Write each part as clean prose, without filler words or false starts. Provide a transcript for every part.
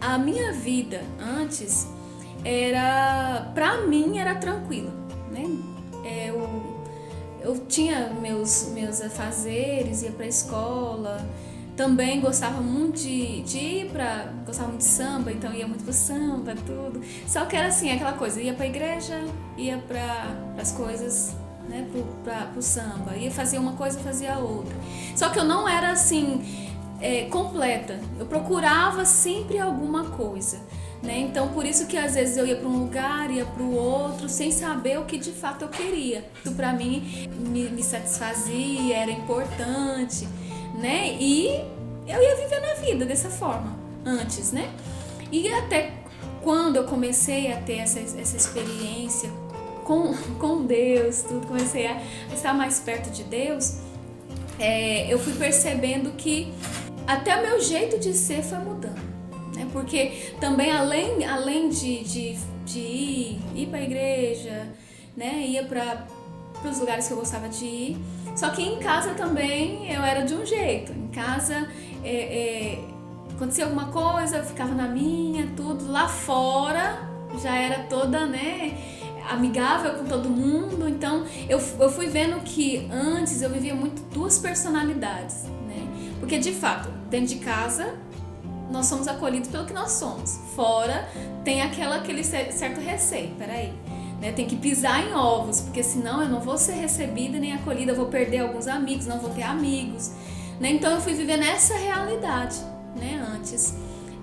A minha vida antes pra mim era tranquila, né? Eu tinha meus afazeres, ia pra escola, também gostava muito gostava muito de samba, então ia muito pro samba, tudo. Só que era assim, aquela coisa, ia pra igreja, ia pras coisas, né, pro samba, ia fazer uma coisa, fazia outra. Só que eu não era assim, completa, eu procurava sempre alguma coisa. Né? Então, por isso que às vezes eu ia para um lugar, ia para o outro, sem saber o que de fato eu queria. Isso para mim me satisfazia, era importante, né? E eu ia vivendo a vida dessa forma antes, né? E até quando eu comecei a ter essa experiência com Deus, tudo, comecei a estar mais perto de Deus, eu fui percebendo que até o meu jeito de ser foi mudando. Porque também além de ir para a igreja, né, ia para os lugares que eu gostava de ir, só que em casa também eu era de um jeito. Em casa acontecia alguma coisa, eu ficava na minha, tudo. Lá fora já era toda, né, amigável com todo mundo. Então eu fui vendo que antes eu vivia muito duas personalidades, né? Porque de fato, dentro de casa nós somos acolhidos pelo que nós somos. Fora tem aquele certo receio, peraí, né? Tem que pisar em ovos, porque senão eu não vou ser recebida nem acolhida, eu vou perder alguns amigos, não vou ter amigos, né? Então eu fui vivendo essa realidade, né? Antes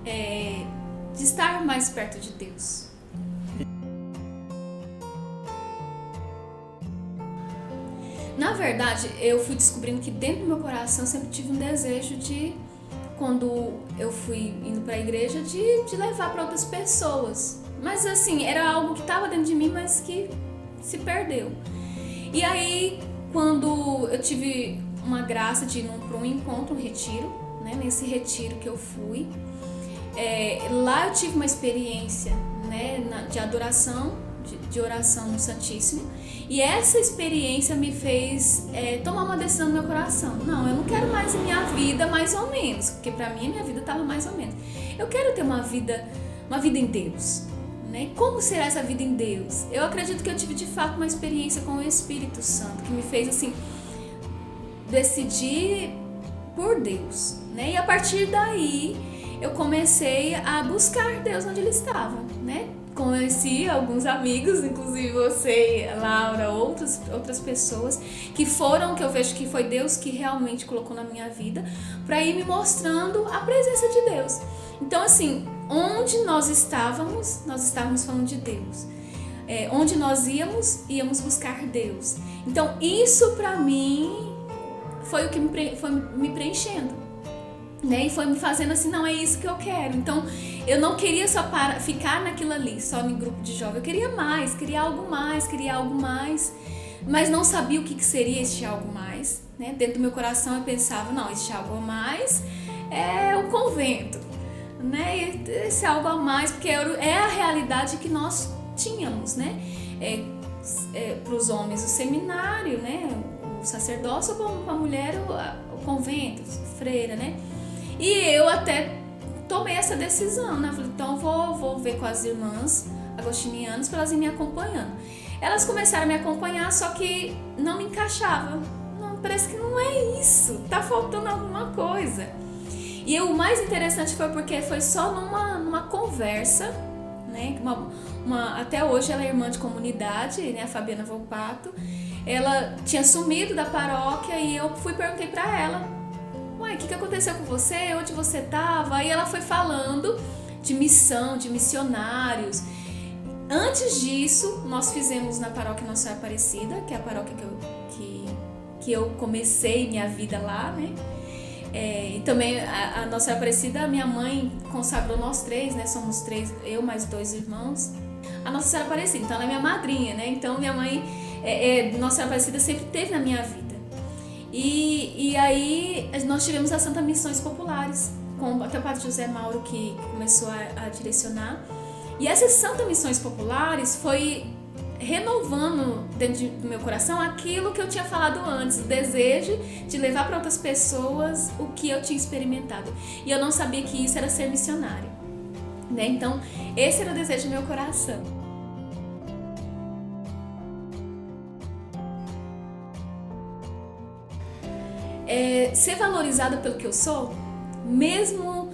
de estar mais perto de Deus. Na verdade, eu fui descobrindo que dentro do meu coração eu sempre tive um desejo de, quando eu fui indo para a igreja, de levar para outras pessoas. Mas assim, era algo que estava dentro de mim, mas que se perdeu. E aí, quando eu tive uma graça de ir para um encontro, um retiro, né? Nesse retiro que eu fui, lá eu tive uma experiência, né, de adoração, de oração no Santíssimo. E essa experiência me fez tomar uma decisão no meu coração. Não, eu não quero mais a minha vida mais ou menos, porque pra mim a minha vida estava mais ou menos. Eu quero ter uma vida em Deus, né? Como será essa vida em Deus? Eu acredito que eu tive de fato uma experiência com o Espírito Santo, que me fez assim decidir por Deus, né? E a partir daí eu comecei a buscar Deus onde Ele estava, né? Conheci alguns amigos, inclusive você, Laura, outras pessoas que eu vejo que foi Deus que realmente colocou na minha vida para ir me mostrando a presença de Deus. Então assim, onde nós estávamos falando de Deus. Onde nós íamos buscar Deus. Então isso para mim foi o que foi me preenchendo, né? E foi me fazendo assim, não, é isso que eu quero. Então eu não queria só ficar naquilo ali, só no grupo de jovens. Eu queria mais, queria algo mais, mas não sabia o que seria este algo mais, né? Dentro do meu coração eu pensava, não, este algo mais é o convento, né? Esse algo a mais, porque é a realidade que nós tínhamos, né? Para os homens o seminário, né? O sacerdócio, para a mulher o convento, freira, né? E eu até tomei essa decisão, né? Falei, então vou ver com as irmãs agostinianas para elas irem me acompanhando. Elas começaram a me acompanhar, só que não me encaixava. Não, parece que não é isso, tá faltando alguma coisa. E o mais interessante foi porque foi só numa conversa, né? Até hoje ela é irmã de comunidade, né? A Fabiana Volpato. Ela tinha sumido da paróquia e eu perguntei para ela, ué, o que aconteceu com você? Onde você estava? Aí ela foi falando de missão, de missionários. Antes disso, nós fizemos na paróquia Nossa Senhora Aparecida, que é a paróquia que eu comecei minha vida lá, né? E também a Nossa Senhora Aparecida, minha mãe consagrou nós três, né? Somos três, eu mais 2 irmãos. A Nossa Senhora Aparecida, então ela é minha madrinha, né? Então minha mãe, Nossa Senhora Aparecida sempre teve na minha vida. E aí nós tivemos as Santas Missões Populares, com até o Padre José Mauro que começou a direcionar. E essas Santas Missões Populares foi renovando dentro do meu coração aquilo que eu tinha falado antes, o desejo de levar para outras pessoas o que eu tinha experimentado. E eu não sabia que isso era ser missionário. né? Então, esse era o desejo do meu coração. Ser valorizada pelo que eu sou, mesmo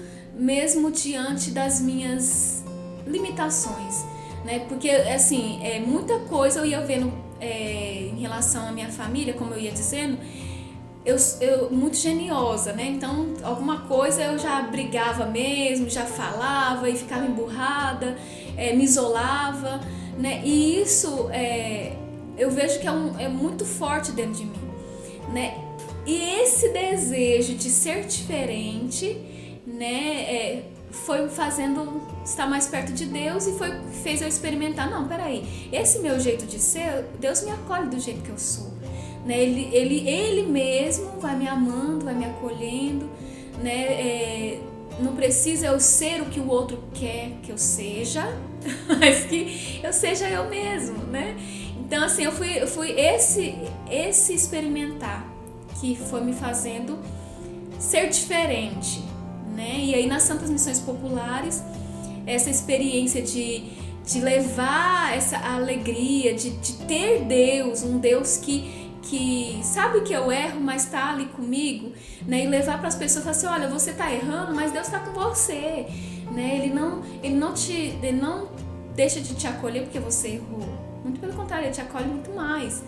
diante das minhas limitações, né? Porque, assim, muita coisa eu ia vendo em relação à minha família, como eu ia dizendo, eu muito geniosa, né? Então, alguma coisa eu já brigava mesmo, já falava e ficava emburrada, me isolava, né? E isso eu vejo que é muito forte dentro de mim, né? E esse desejo de ser diferente, né, foi me fazendo estar mais perto de Deus e fez eu experimentar, não, peraí, esse meu jeito de ser, Deus me acolhe do jeito que eu sou, né? Ele mesmo vai me amando, vai me acolhendo, né? Não precisa eu ser o que o outro quer que eu seja, mas que eu seja eu mesmo, né? Então, assim, eu fui esse experimentar que foi me fazendo ser diferente, né? E aí nas Santas Missões Populares, essa experiência de levar essa alegria, de ter Deus, um Deus que sabe que eu erro, mas tá ali comigo, né? E levar para as pessoas e falar assim, olha, você tá errando, mas Deus tá com você, né? Ele não deixa de te acolher porque você errou. Muito pelo contrário, ele te acolhe muito mais,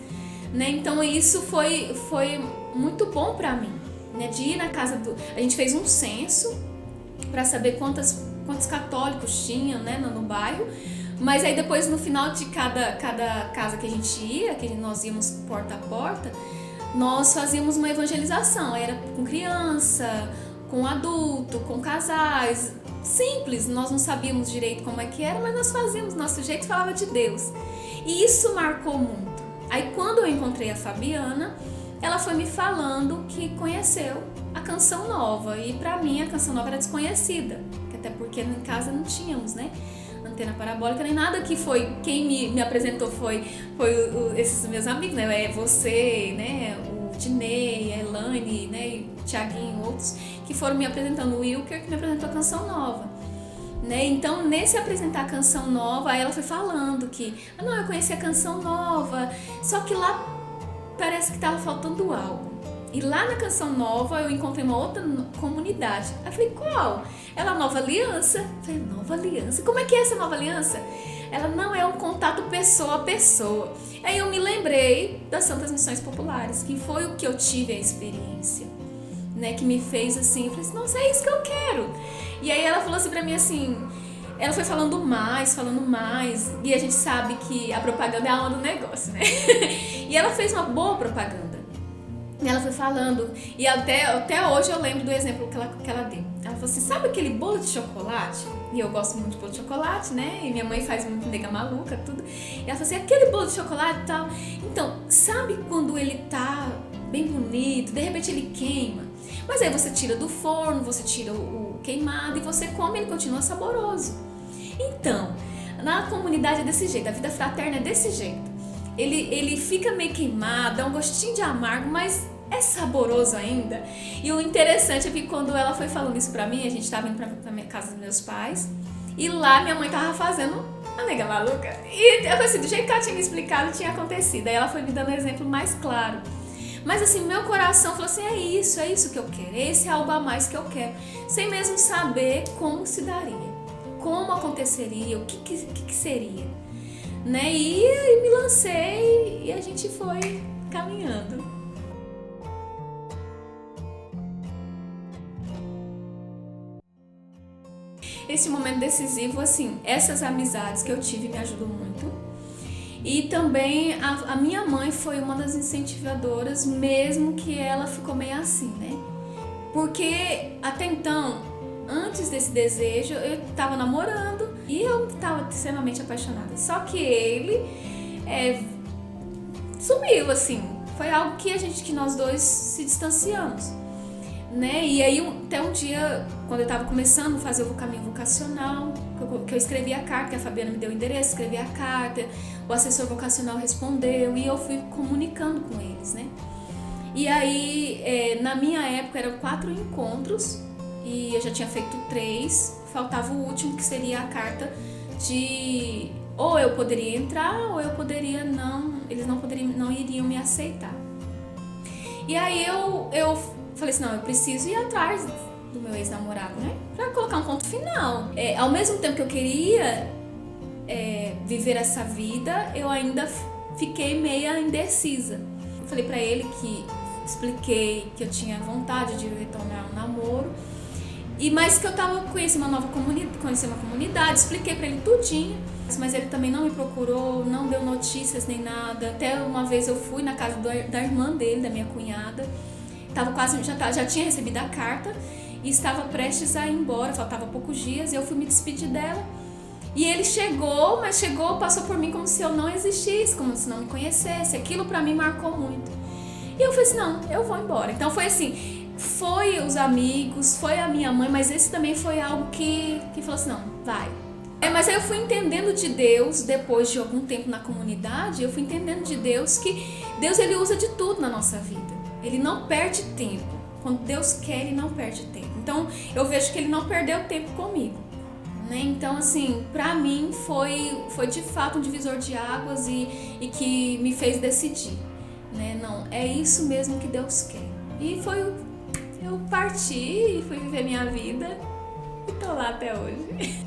né? Então isso foi muito bom para mim, né? De ir na casa a gente fez um censo para saber quantos católicos tinham, né, no bairro. Mas aí depois, no final de cada casa que a gente ia, que nós íamos porta a porta, nós fazíamos uma evangelização. Era com criança, com adulto, com casais. Simples, nós não sabíamos direito como é que era, mas nós fazíamos do nosso jeito e falava de Deus. E isso marcou muito. Aí quando eu encontrei a Fabiana, ela foi me falando que conheceu a Canção Nova. E pra mim a Canção Nova era desconhecida, até porque em casa não tínhamos, né, antena parabólica nem nada. Que foi quem me apresentou foi esses meus amigos, né, você, né, o Dinei, a Elaine, né, e o Thiaguinho, outros que foram me apresentando, o Wilker que me apresentou a Canção Nova, né? Então nesse apresentar a Canção Nova, aí ela foi falando que não, eu conheci a Canção Nova, só que lá parece que estava faltando algo. E lá na Canção Nova eu encontrei uma outra comunidade. Aí eu falei, qual? Ela, Nova Aliança. Eu falei, Nova Aliança? Como é que é essa Nova Aliança? Ela, não, é um contato pessoa a pessoa. Aí eu me lembrei das Santas Missões Populares, que foi o que eu tive a experiência, né? Que me fez assim, eu falei assim, nossa, é isso que eu quero. E aí ela falou assim pra mim assim, ela foi falando mais, e a gente sabe que a propaganda é a alma do negócio, né? E ela fez uma boa propaganda. E ela foi falando, e até hoje eu lembro do exemplo que ela deu. Ela falou assim, sabe aquele bolo de chocolate? E eu gosto muito de bolo de chocolate, né? E minha mãe faz muito nega maluca, tudo. E ela falou assim, aquele bolo de chocolate e tal. Então, sabe quando ele tá bem bonito, de repente ele queima? Mas aí você tira do forno, você tira o queimado e você come e ele continua saboroso. Então, na comunidade é desse jeito, a vida fraterna é desse jeito. Ele fica meio queimado, dá um gostinho de amargo, mas é saboroso ainda. E o interessante é que quando ela foi falando isso pra mim, a gente tava indo pra casa dos meus pais, e lá minha mãe tava fazendo a nega maluca. E eu assim, do jeito que ela tinha me explicado, tinha acontecido. Aí ela foi me dando um exemplo mais claro. Mas assim, meu coração falou assim, é isso que eu quero, esse é algo a mais que eu quero. Sem mesmo saber como se daria, como aconteceria, o que seria, né? E me lancei e a gente foi caminhando. Esse momento decisivo, assim, essas amizades que eu tive me ajudou muito. E também a minha mãe foi uma das incentivadoras, mesmo que ela ficou meio assim, né? Porque até então, antes desse desejo, eu tava namorando e eu tava extremamente apaixonada. Só que ele sumiu, assim. Foi algo que nós dois se distanciamos, né? E aí até um dia, quando eu tava começando a fazer o caminho vocacional, que eu escrevi a carta, que a Fabiana me deu o endereço, escrevi a carta, o assessor vocacional respondeu e eu fui comunicando com eles, né? E aí, na minha época, eram 4 encontros e eu já tinha feito 3, faltava o último, que seria a carta de ou eu poderia entrar ou eu poderia não, eles não iriam me aceitar. E aí eu falei assim, não, eu preciso ir atrás do meu ex-namorado, né? Pra colocar um ponto final. Ao mesmo tempo que eu queria viver essa vida, eu ainda fiquei meia indecisa. Eu falei pra ele expliquei que eu tinha vontade de retornar ao namoro, mas que eu tava conhecendo uma comunidade, expliquei pra ele tudinho, mas ele também não me procurou, não deu notícias nem nada. Até uma vez eu fui na casa da irmã dele, da minha cunhada, tava quase, já tinha recebido a carta e estava prestes a ir embora, faltava poucos dias, e eu fui me despedir dela. E ele chegou, passou por mim como se eu não existisse, como se não me conhecesse. Aquilo pra mim marcou muito. E eu falei assim, não, eu vou embora. Então foi assim, foi os amigos, foi a minha mãe, mas esse também foi algo que falou assim, não, vai. Mas aí eu fui entendendo de Deus, depois de algum tempo na comunidade, eu fui entendendo de Deus que Deus, ele usa de tudo na nossa vida. Ele não perde tempo. Quando Deus quer, ele não perde tempo. Então eu vejo que ele não perdeu tempo comigo. Então, assim, pra mim foi de fato um divisor de águas e que me fez decidir, né? Não, é isso mesmo que Deus quer. E eu parti e fui viver minha vida e tô lá até hoje.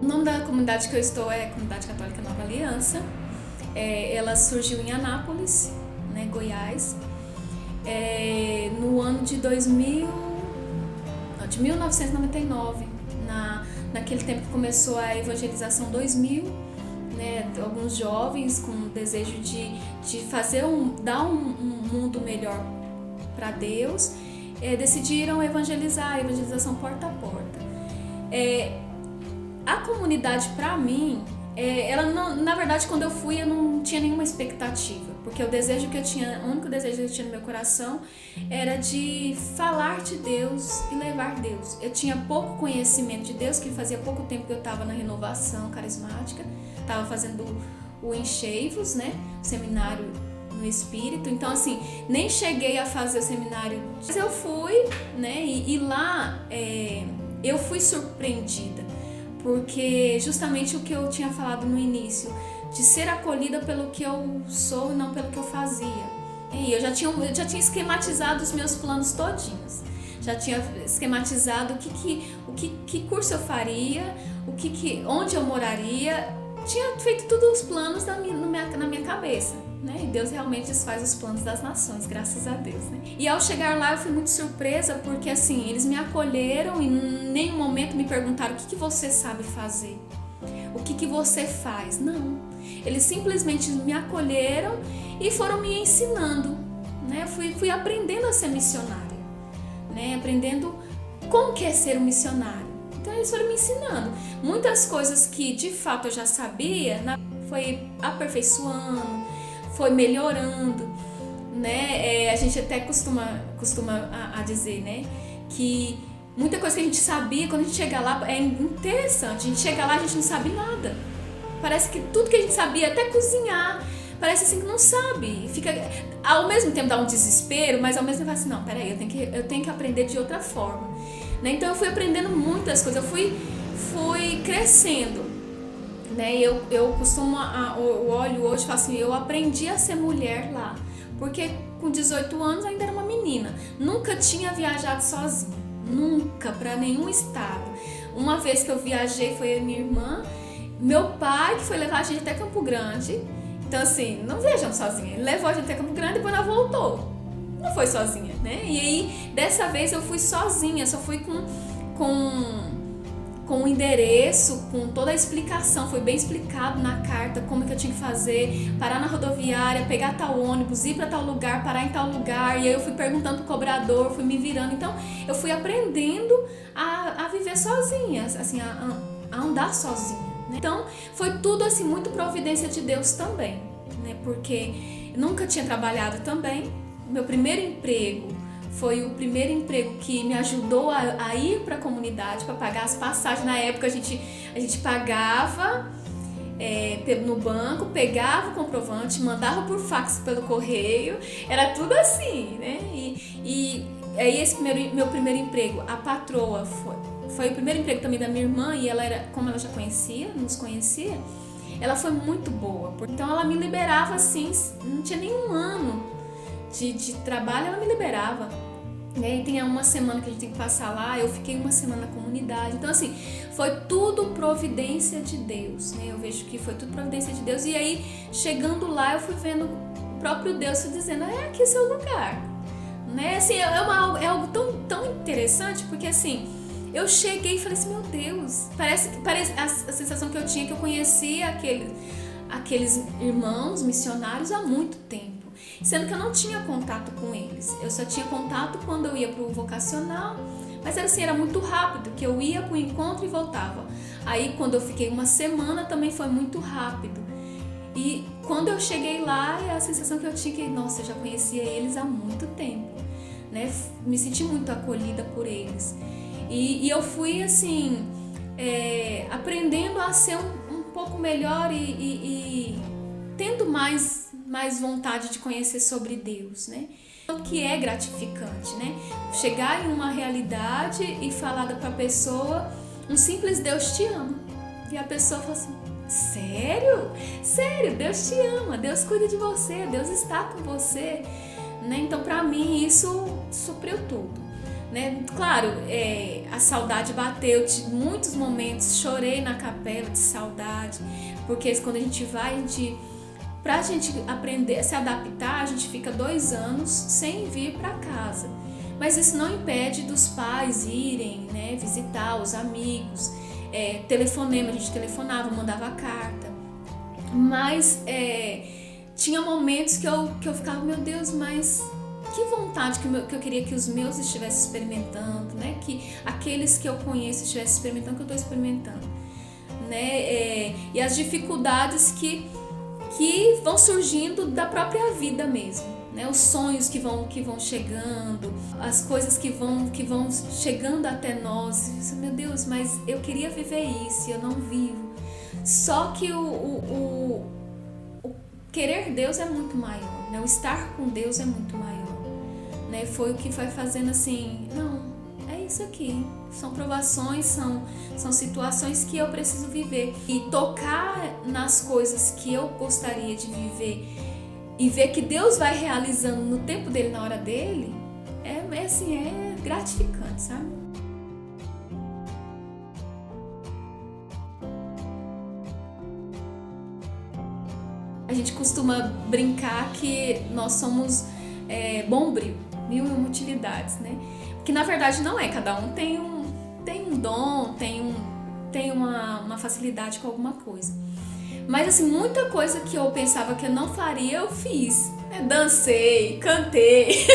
O nome da comunidade que eu estou é a Comunidade Católica Nova Aliança. Ela surgiu em Anápolis, né, Goiás. No ano de 1999, naquele tempo que começou a evangelização 2000, né, alguns jovens com o desejo de dar um mundo melhor para Deus, decidiram evangelizar, a evangelização porta a porta. A comunidade, para mim, ela não, na verdade, quando eu fui, eu não tinha nenhuma expectativa, porque o único desejo que eu tinha no meu coração era de falar de Deus e levar Deus. Eu tinha pouco conhecimento de Deus, que fazia pouco tempo que eu estava na renovação carismática, estava fazendo o Encheivos, né, o seminário no Espírito. Então, assim, nem cheguei a fazer o seminário, mas eu fui, né, e lá eu fui surpreendida, porque justamente o que eu tinha falado no início, de ser acolhida pelo que eu sou e não pelo que eu fazia. E eu já tinha esquematizado os meus planos todinhos. Já tinha esquematizado que curso eu faria, onde eu moraria. Tinha feito todos os planos na minha cabeça, né? E Deus realmente desfaz os planos das nações, graças a Deus, né? E ao chegar lá eu fui muito surpresa, porque assim, eles me acolheram e em nenhum momento me perguntaram o que você sabe fazer, o que você faz. Não, eles simplesmente me acolheram e foram me ensinando, né? Eu fui aprendendo a ser missionária, né? Aprendendo como que é ser um missionário. Então eles foram me ensinando muitas coisas que de fato eu já sabia, foi aperfeiçoando, foi melhorando, né? A gente até costuma a dizer, né, que muita coisa que a gente sabia, quando a gente chega lá, é interessante. A gente chega lá, a gente não sabe nada. Parece que tudo que a gente sabia, até cozinhar, parece assim que não sabe. Fica, ao mesmo tempo dá um desespero, mas ao mesmo tempo assim, não, peraí, eu tenho que aprender de outra forma, né? Então eu fui aprendendo muitas coisas, eu fui crescendo, né? Eu costumo, eu olho hoje e falo assim, eu aprendi a ser mulher lá, porque com 18 anos ainda era uma menina, nunca tinha viajado sozinha, nunca, para nenhum estado. Uma vez que eu viajei foi a minha irmã, meu pai que foi levar a gente até Campo Grande. Então assim, não viajamos sozinha, ele levou a gente até Campo Grande e depois ela voltou, não foi sozinha, né? E aí dessa vez eu fui sozinha, só fui com o endereço, com toda a explicação, foi bem explicado na carta como que eu tinha que fazer, parar na rodoviária, pegar tal ônibus, ir para tal lugar, parar em tal lugar, e aí eu fui perguntando pro cobrador, fui me virando. Então eu fui aprendendo a viver sozinha, assim, a andar sozinha, né? Então foi tudo assim, muito providência de Deus também, né? Porque eu nunca tinha trabalhado também. Meu primeiro emprego foi o primeiro emprego que me ajudou a ir para a comunidade, para pagar as passagens. Na época a gente pagava no banco, pegava o comprovante, mandava por fax pelo correio, era tudo assim, né? E aí esse meu primeiro emprego, a patroa foi o primeiro emprego também da minha irmã, e ela era, como ela já nos conhecia, ela foi muito boa. Então ela me liberava assim, não tinha nenhum ano de trabalho, ela me liberava. E aí tem uma semana que a gente tem que passar lá, eu fiquei uma semana na comunidade. Então assim, foi tudo providência de Deus, né? Eu vejo que foi tudo providência de Deus. E aí, chegando lá, eu fui vendo o próprio Deus dizendo, aqui é seu lugar, né? Assim, é algo tão interessante, porque assim, eu cheguei e falei assim, meu Deus, parece a sensação que eu tinha, que eu conhecia aqueles irmãos missionários há muito tempo, sendo que eu não tinha contato com eles. Eu só tinha contato quando eu ia pro vocacional, mas assim, era muito rápido, que eu ia pro encontro e voltava. Aí quando eu fiquei uma semana também foi muito rápido. E quando eu cheguei lá, a sensação que eu tinha que, nossa, eu já conhecia eles há muito tempo, né? Me senti muito acolhida por eles. E eu fui assim, aprendendo a ser um pouco melhor e tendo mais vontade de conhecer sobre Deus, né? O que é gratificante, né? Chegar em uma realidade e falar para a pessoa um simples Deus te ama. E a pessoa fala assim, sério? Sério, Deus te ama, Deus cuida de você, Deus está com você, né? Então, para mim, isso supriu tudo, né? Claro, a saudade bateu, muitos momentos chorei na capela de saudade, porque quando a gente vai, pra gente aprender a se adaptar, a gente fica 2 anos sem vir para casa. Mas isso não impede dos pais irem, né, visitar os amigos, telefonema, a gente telefonava, mandava carta. Mas tinha momentos que eu ficava, meu Deus, mas que vontade que eu queria que os meus estivessem experimentando, né? Que aqueles que eu conheço estivessem experimentando o que eu estou experimentando, né? E as dificuldades que vão surgindo da própria vida mesmo, né? Os sonhos que vão chegando, as coisas que vão chegando até nós. Meu Deus, mas eu queria viver isso e eu não vivo. Só que o querer Deus é muito maior, né? O estar com Deus é muito maior, né? Foi o que foi fazendo assim, não, é isso aqui. São provações, são situações que eu preciso viver. E tocar nas coisas que eu gostaria de viver e ver que Deus vai realizando no tempo dele, na hora dele, é gratificante, sabe? A gente costuma brincar que nós somos bombril, 1000 utilidades, né? Que na verdade não é, cada um tem um dom, tem uma facilidade com alguma coisa. Mas assim, muita coisa que eu pensava que eu não faria, eu fiz. Dancei, cantei.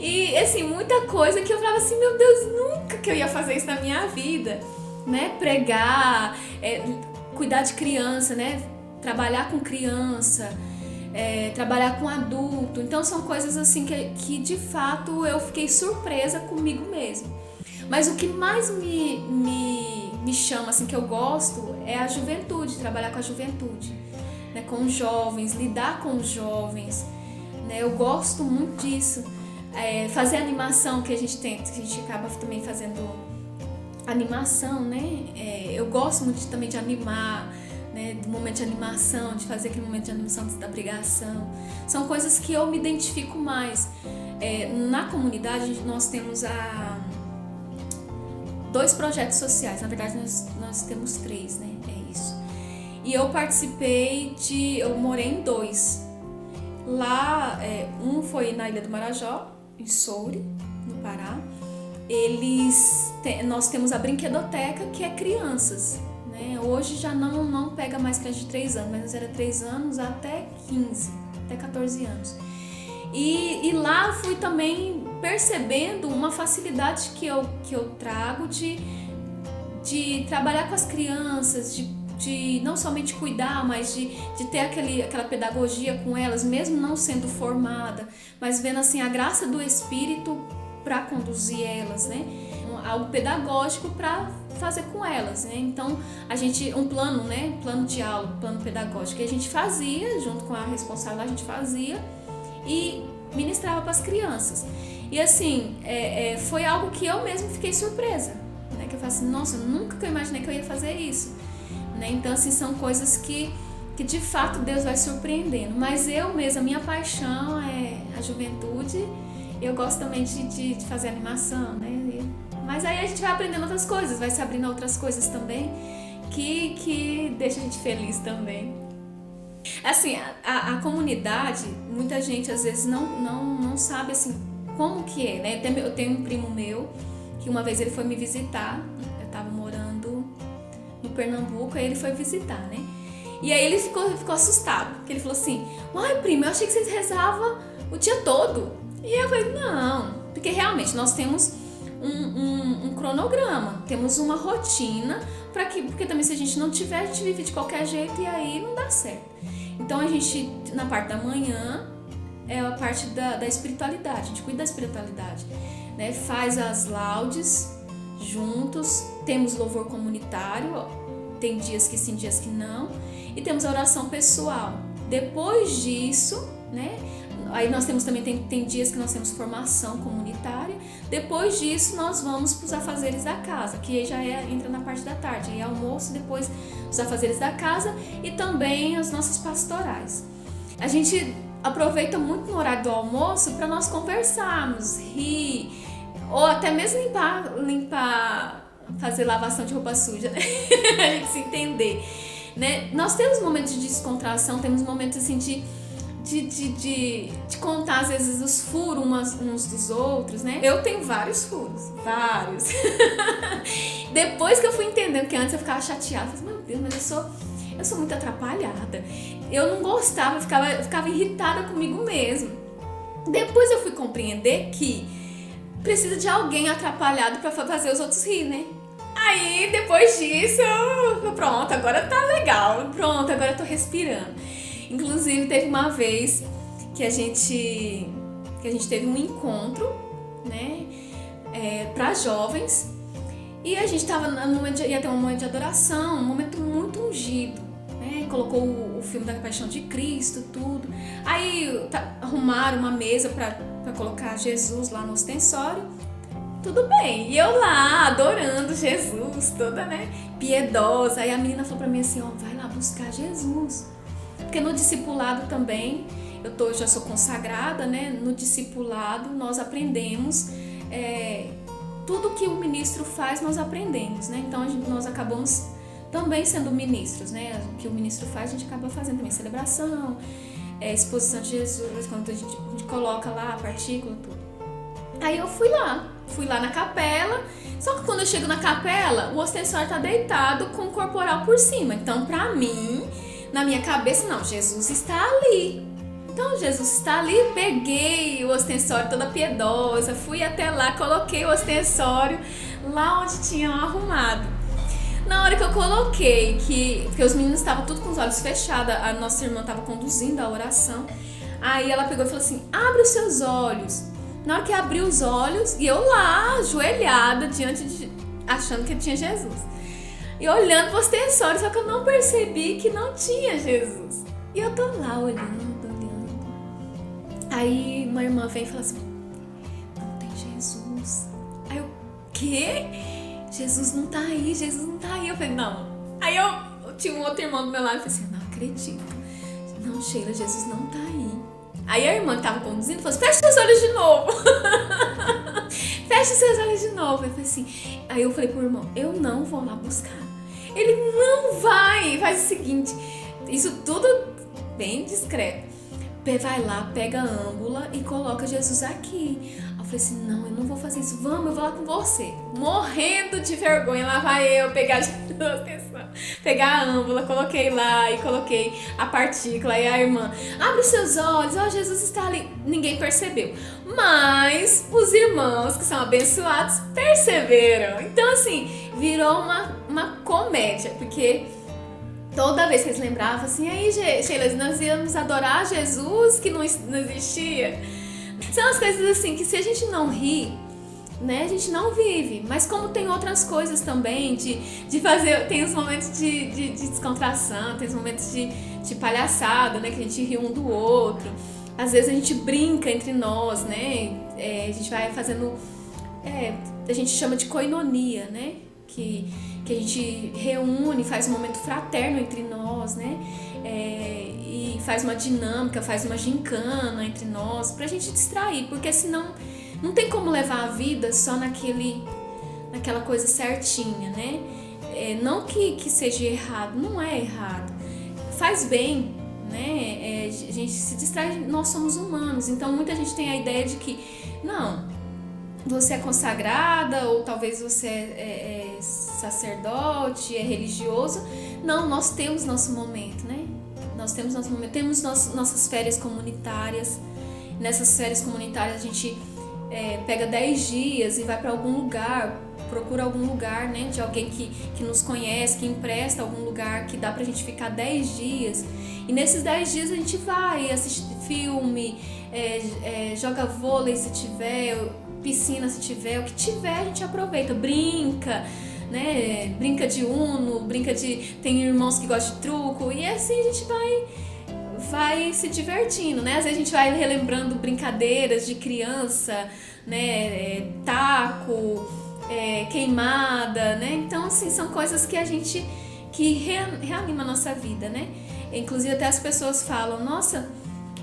E assim, muita coisa que eu falava assim, meu Deus, nunca que eu ia fazer isso na minha vida, né? Pregar, cuidar de criança, né? Trabalhar com criança, trabalhar com adulto. Então são coisas assim que de fato eu fiquei surpresa comigo mesma. Mas o que mais me chama, assim, que eu gosto, é a juventude, trabalhar com a juventude, né? Com os jovens, lidar com os jovens, né? Eu gosto muito disso. Fazer animação, que a gente acaba também fazendo animação, né? Eu gosto muito também de animar, né, do momento de animação, de fazer aquele momento de animação da pregação. São coisas que eu me identifico mais. Na comunidade nós temos 2 projetos sociais, na verdade nós temos 3, né? É isso. E eu eu morei em 2. Lá, um foi na Ilha do Marajó, em Soure, no Pará. Nós temos a brinquedoteca, que é crianças. Hoje já não pega mais criança de 3 anos, mas era 3 anos até 15, até 14 anos. E lá fui também percebendo uma facilidade que eu trago de trabalhar com as crianças, de não somente cuidar, mas de ter aquela pedagogia com elas, mesmo não sendo formada, mas vendo assim a graça do Espírito para conduzir elas, né? Algo pedagógico para fazer com elas, né? Então, um plano, né? Plano de aula, plano pedagógico que a gente fazia, junto com a responsável, a gente fazia e ministrava para as crianças. E assim, foi algo que eu mesma fiquei surpresa, né? Que eu falei assim, nossa, nunca que eu imaginei que eu ia fazer isso, né? Então, assim, são coisas que de fato Deus vai surpreendendo. Mas eu mesma, a minha paixão é a juventude. Eu gosto também de fazer animação, né? Mas aí a gente vai aprendendo outras coisas, vai se abrindo outras coisas também, que deixa a gente feliz também. Assim, a comunidade, muita gente às vezes não sabe assim como que é, né? Eu tenho um primo meu, que uma vez ele foi me visitar, eu tava morando no Pernambuco, aí ele foi visitar, né? E aí ele ficou assustado, porque ele falou assim, ai primo, eu achei que vocês rezavam o dia todo. E eu falei, não, porque realmente nós temos um cronograma, temos uma rotina, porque também se a gente não tiver, a gente vive de qualquer jeito e aí não dá certo. Então a gente, na parte da manhã, é a parte da espiritualidade, a gente cuida da espiritualidade, né? Faz as laudes juntos, temos louvor comunitário, tem dias que sim, dias que não, e temos a oração pessoal. Depois disso, né? Aí nós temos também, tem dias que nós temos formação comunitária. Depois disso nós vamos para os afazeres da casa, que aí já entra na parte da tarde, aí é almoço, depois os afazeres da casa e também as nossas pastorais. A gente aproveita muito no horário do almoço para nós conversarmos, rir, ou até mesmo limpar, fazer lavação de roupa suja, né? A gente se entender, né? Nós temos momentos de descontração, temos momentos assim de contar às vezes os furos uns dos outros, né? Eu tenho vários furos, vários. Depois que eu fui entendendo, que antes eu ficava chateada, eu falei, meu Deus, mas eu sou muito atrapalhada. Eu não gostava, eu ficava irritada comigo mesmo. Depois eu fui compreender que precisa de alguém atrapalhado para fazer os outros rir, né? Aí depois disso, pronto, agora tá legal, pronto, agora eu tô respirando. Inclusive teve uma vez que a gente teve um encontro, né, para jovens, e a gente tava ia ter um momento de adoração, um momento muito ungido, né? Colocou o filme da Paixão de Cristo, tudo. Aí arrumaram uma mesa para colocar Jesus lá no ostensório. Tudo bem, e eu lá adorando Jesus, toda, né, piedosa. Aí a menina falou para mim assim, ó, vai lá buscar Jesus. Porque no discipulado também, eu já sou consagrada, né? No discipulado nós aprendemos, tudo que o ministro faz nós aprendemos, né? Então nós acabamos também sendo ministros, né? O que o ministro faz a gente acaba fazendo também, celebração, exposição de Jesus, quando a gente coloca lá a partícula, tudo. Aí eu fui lá na capela, só que quando eu chego na capela, o ostensório tá deitado com o corporal por cima. Então pra mim, na minha cabeça, não, Jesus está ali. Então, Jesus está ali, peguei o ostensório toda piedosa, fui até lá, coloquei o ostensório lá onde tinham arrumado. Na hora que eu coloquei, porque os meninos estavam tudo com os olhos fechados, a nossa irmã estava conduzindo a oração, aí ela pegou e falou assim, abre os seus olhos. Na hora que abriu os olhos, e eu lá, ajoelhada, achando que tinha Jesus. E olhando pro ostensório, só que eu não percebi que não tinha Jesus. E eu tô lá olhando. Aí uma irmã vem e fala assim, não tem Jesus. Aí eu, quê? Jesus não tá aí, Jesus não tá aí. Eu falei, não. Aí eu tinha um outro irmão do meu lado e falei assim, não acredito. Não, Sheila, Jesus não tá aí. Aí a irmã que tava conduzindo falou assim, fecha seus olhos de novo. Fecha seus olhos de novo. Eu falei assim, aí eu falei pro irmão, eu não vou lá buscar. Ele não vai, faz o seguinte, isso tudo bem discreto. Vai lá, pega a âmbula e coloca Jesus aqui. Eu falei assim, não, eu não vou fazer isso, vamos, eu vou lá com você. Morrendo de vergonha, lá vai eu pegar a âmbula, coloquei lá e coloquei a partícula. E a irmã, abre os seus olhos, ó, Jesus está ali. Ninguém percebeu, mas os irmãos que são abençoados perceberam. Então assim, virou uma comédia, porque toda vez que eles lembravam assim, aí Sheila, nós íamos adorar Jesus que não existia. São as coisas assim que se a gente não rir, né, a gente não vive. Mas como tem outras coisas também, de fazer, tem os momentos de descontração, tem os momentos de palhaçada, né, que a gente ri um do outro. Às vezes a gente brinca entre nós, né, a gente vai fazendo, a gente chama de koinonia, né, que a gente reúne, faz um momento fraterno entre nós, né, e faz uma dinâmica, faz uma gincana entre nós, pra gente distrair, porque senão não tem como levar a vida só naquela coisa certinha, né? Não que seja errado, não é errado. Faz bem, né? A gente se distrai, nós somos humanos. Então muita gente tem a ideia de que, não, você é consagrada ou talvez você é sacerdote, é religioso. Não, nós temos nosso momento, né? Nós temos nosso momento, temos nossas férias comunitárias. Nessas férias comunitárias a gente pega 10 dias e vai para algum lugar, procura algum lugar, né, de alguém que nos conhece, que empresta algum lugar que dá pra gente ficar 10 dias. E nesses 10 dias a gente vai assistir filme, joga vôlei se tiver, piscina se tiver, o que tiver a gente aproveita, brinca, né, brinca de Uno, tem irmãos que gostam de truco, e assim a gente vai se divertindo, né? Às vezes a gente vai relembrando brincadeiras de criança, né? Taco, queimada, né? Então, assim, são coisas que a gente reanima a nossa vida, né? Inclusive até as pessoas falam, nossa,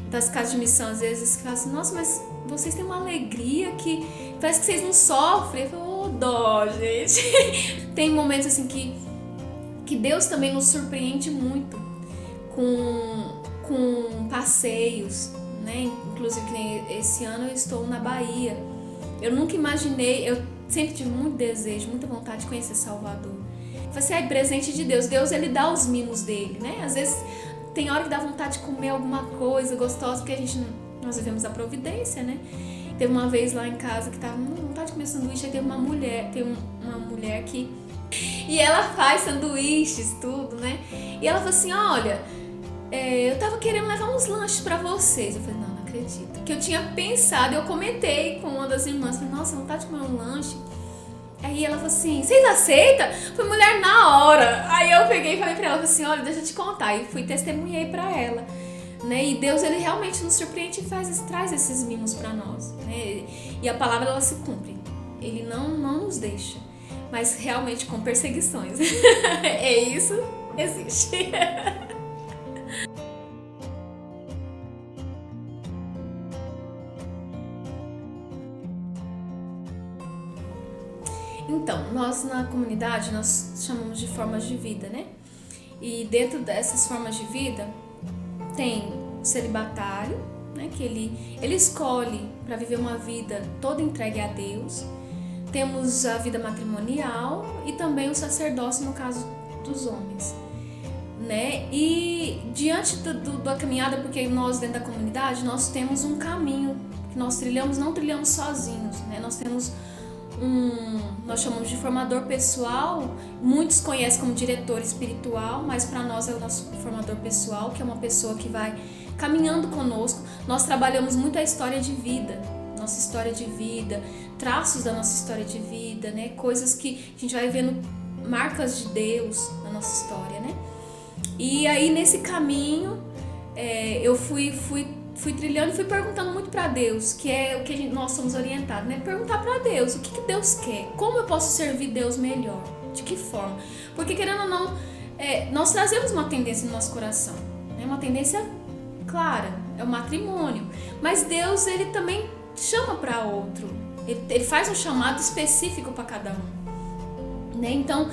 das casas de missão, às vezes, que falam assim, nossa, mas vocês têm uma alegria que parece que vocês não sofrem. Eu falo, dó, gente. Tem momentos assim que Deus também nos surpreende muito com passeios, né? Inclusive esse ano eu estou na Bahia. Eu nunca imaginei, eu sempre tive muito desejo, muita vontade de conhecer Salvador. Você é presente de Deus. Deus, ele dá os mimos dele, né? Às vezes tem hora que dá vontade de comer alguma coisa gostosa, porque nós vivemos a providência, né? Teve uma vez lá em casa que tava com vontade de comer sanduíche, aí tem uma mulher que... E ela faz sanduíches, tudo, né? E ela falou assim, olha, eu tava querendo levar uns lanches pra vocês. Eu falei, não acredito. Que eu tinha pensado, eu comentei com uma das irmãs, falei, nossa, vontade de comer um lanche. Aí ela falou assim, vocês aceitam? Foi mulher na hora. Aí eu peguei e falei pra ela, assim, olha, deixa eu te contar. E fui testemunhei pra ela, né? E Deus, ele realmente nos surpreende e traz esses mimos pra nós, né? E a palavra, ela se cumpre. Ele não nos deixa, mas realmente com perseguições. Isso existe. Então, nós na comunidade, nós chamamos de formas de vida, né? E dentro dessas formas de vida, tem o celibatário, né? Que ele escolhe para viver uma vida toda entregue a Deus. Temos a vida matrimonial e também o sacerdócio no caso dos homens, né? E diante da caminhada, porque nós dentro da comunidade, nós temos um caminho que nós não trilhamos sozinhos, né? Nós temos nós chamamos de formador pessoal, muitos conhecem como diretor espiritual, mas para nós é o nosso formador pessoal, que é uma pessoa que vai caminhando conosco. Nós trabalhamos muito a história de vida, nossa história de vida, traços da nossa história de vida, né? Coisas que a gente vai vendo, marcas de Deus na nossa história, né? E aí nesse caminho eu fui trilhando e fui perguntando muito para Deus, que é o que nós somos orientados, né? Perguntar para Deus, o que Deus quer? Como eu posso servir Deus melhor? De que forma? Porque querendo ou não, nós trazemos uma tendência no nosso coração, né? Uma tendência clara, é o matrimônio. Mas Deus, ele também chama para outro. Ele faz um chamado específico para cada um, né? Então,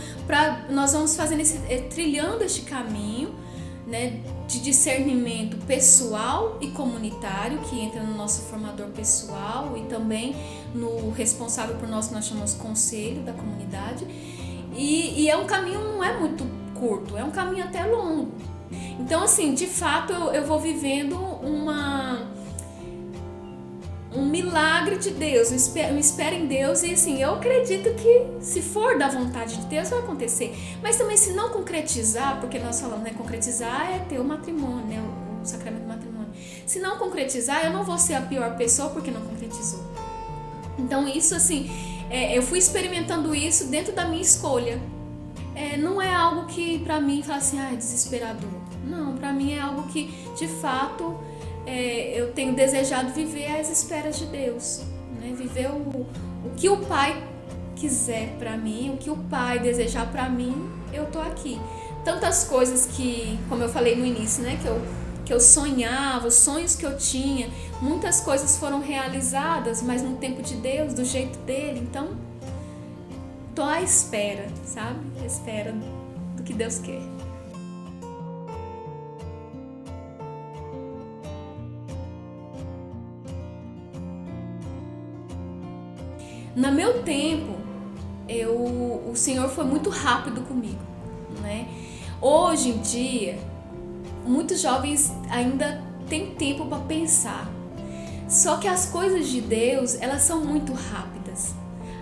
nós vamos fazendo trilhando este caminho, né, de discernimento pessoal e comunitário, que entra no nosso formador pessoal e também no responsável por nós chamamos conselho da comunidade. E é um caminho, não é muito curto, é um caminho até longo. Então, assim, de fato, eu vou vivendo um milagre de Deus, eu espero em Deus e assim, eu acredito que se for da vontade de Deus vai acontecer, mas também se não concretizar, porque nós falamos, né, concretizar é ter o matrimônio, né, o sacramento do matrimônio, se não concretizar eu não vou ser a pior pessoa porque não concretizou. Então isso assim, eu fui experimentando isso dentro da minha escolha. Não é algo que pra mim fala assim, é desesperador. Não, pra mim é algo que de fato eu tenho desejado viver às esperas de Deus, né? Viver o que o Pai quiser pra mim, o que o Pai desejar pra mim, eu tô aqui. Tantas coisas que, como eu falei no início, né, que eu sonhava, os sonhos que eu tinha, muitas coisas foram realizadas, mas no tempo de Deus, do jeito dele. Então, tô à espera, sabe? À espera do que Deus quer. No meu tempo, o Senhor foi muito rápido comigo, né? Hoje em dia, muitos jovens ainda têm tempo para pensar. Só que as coisas de Deus, elas são muito rápidas.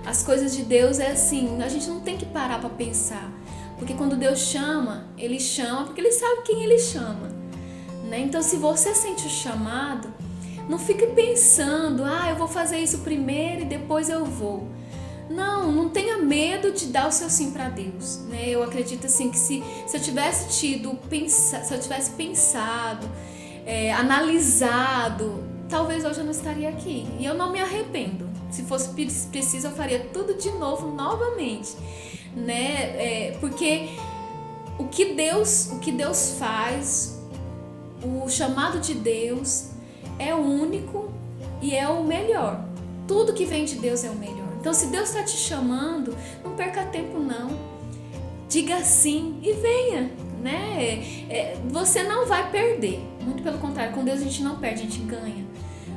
As coisas de Deus é assim, a gente não tem que parar para pensar. Porque quando Deus chama, Ele chama porque Ele sabe quem Ele chama, né? Então, se você sente o chamado, não fique pensando, eu vou fazer isso primeiro e depois eu vou. Não tenha medo de dar o seu sim para Deus, né? Eu acredito assim que se eu tivesse pensado, analisado, talvez hoje eu não estaria aqui. E eu não me arrependo. Se fosse preciso, eu faria tudo de novo, novamente, né? Porque o que Deus faz, o chamado de Deus é único e é o melhor. Tudo que vem de Deus é o melhor. Então, se Deus está te chamando, não perca tempo não. Diga sim e venha, né? Você não vai perder. Muito pelo contrário, com Deus a gente não perde, a gente ganha,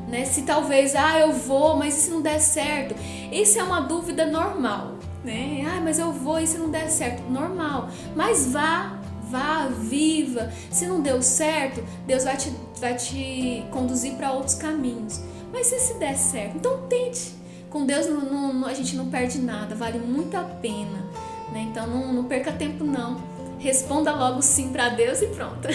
né? Se talvez, eu vou, mas e se não der certo? Isso é uma dúvida normal, né? Mas eu vou e se não der certo? Normal. Mas vá, viva. Se não deu certo, Deus vai te conduzir para outros caminhos. Mas se der certo, então tente. Com Deus a gente não perde nada, vale muito a pena, né? Então não perca tempo não. Responda logo sim para Deus e pronto.